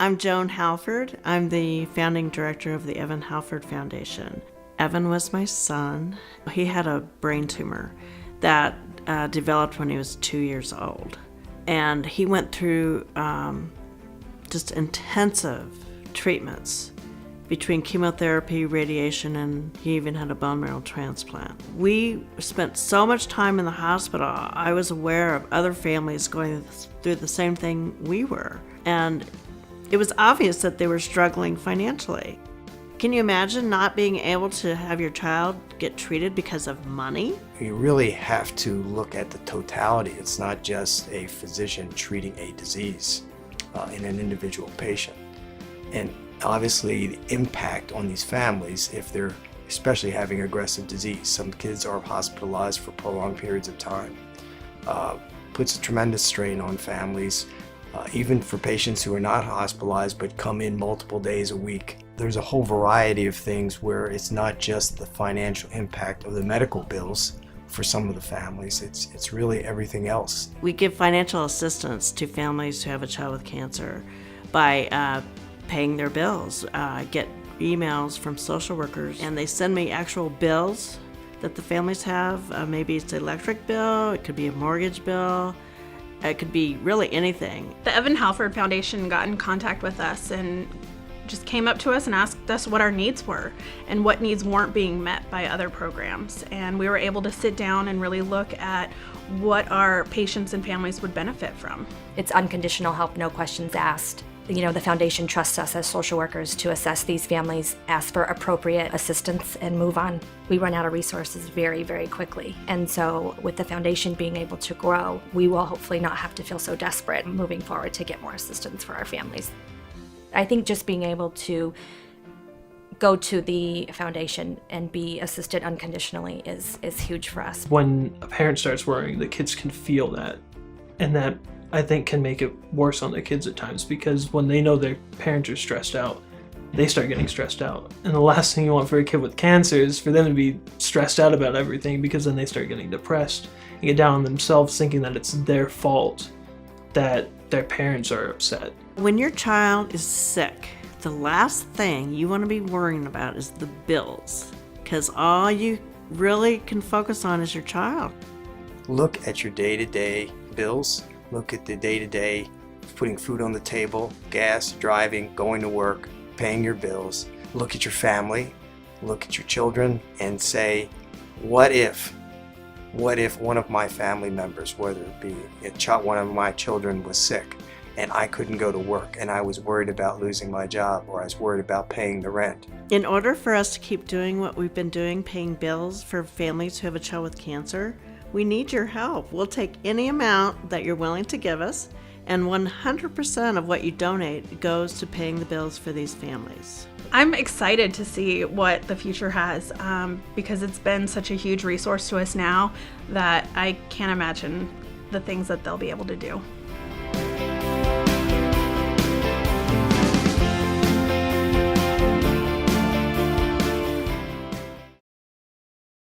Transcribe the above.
I'm Joan Halford. I'm the founding director of the Evan Halford Foundation. Evan was my son. He had a brain tumor that developed when he was 2 years old. And he went through just intensive treatments between chemotherapy, radiation, and he even had a bone marrow transplant. We spent so much time in the hospital. I was aware of other families going through the same thing we were. And it was obvious that they were struggling financially. Can you imagine not being able to have your child get treated because of money? You really have to look at the totality. It's not just a physician treating a disease in an individual patient. And obviously the impact on these families, if they're especially having aggressive disease. Some kids are hospitalized for prolonged periods of time. Puts a tremendous strain on families. Even for patients who are not hospitalized but come in multiple days a week. There's a whole variety of things where it's not just the financial impact of the medical bills for some of the families, it's really everything else. We give financial assistance to families who have a child with cancer by paying their bills. I get emails from social workers and they send me actual bills that the families have. Maybe it's an electric bill, it could be a mortgage bill. It could be really anything. The Evan Halford Foundation got in contact with us and just came up to us and asked us what our needs were and what needs weren't being met by other programs. And we were able to sit down and really look at what our patients and families would benefit from. It's unconditional help, no questions asked. You know, the foundation trusts us as social workers to assess these families, ask for appropriate assistance, and move on. We run out of resources very, very quickly. And so with the foundation being able to grow, we will hopefully not have to feel so desperate moving forward to get more assistance for our families. I think just being able to go to the foundation and be assisted unconditionally is huge for us. When a parent starts worrying, the kids can feel that, and that I think can make it worse on the kids at times, because when they know their parents are stressed out, they start getting stressed out. And the last thing you want for a kid with cancer is for them to be stressed out about everything, because then they start getting depressed and get down on themselves thinking that it's their fault that their parents are upset. When your child is sick, the last thing you want to be worrying about is the bills, because all you really can focus on is your child. Look at your day-to-day bills. Look at the day-to-day, putting food on the table, gas, driving, going to work, paying your bills. Look at your family, look at your children, and say, what if one of my family members, whether it be one of my children was sick and I couldn't go to work and I was worried about losing my job, or I was worried about paying the rent. In order for us to keep doing what we've been doing, paying bills for families who have a child with cancer, we need your help. We'll take any amount that you're willing to give us, and 100% of what you donate goes to paying the bills for these families. I'm excited to see what the future has because it's been such a huge resource to us now that I can't imagine the things that they'll be able to do.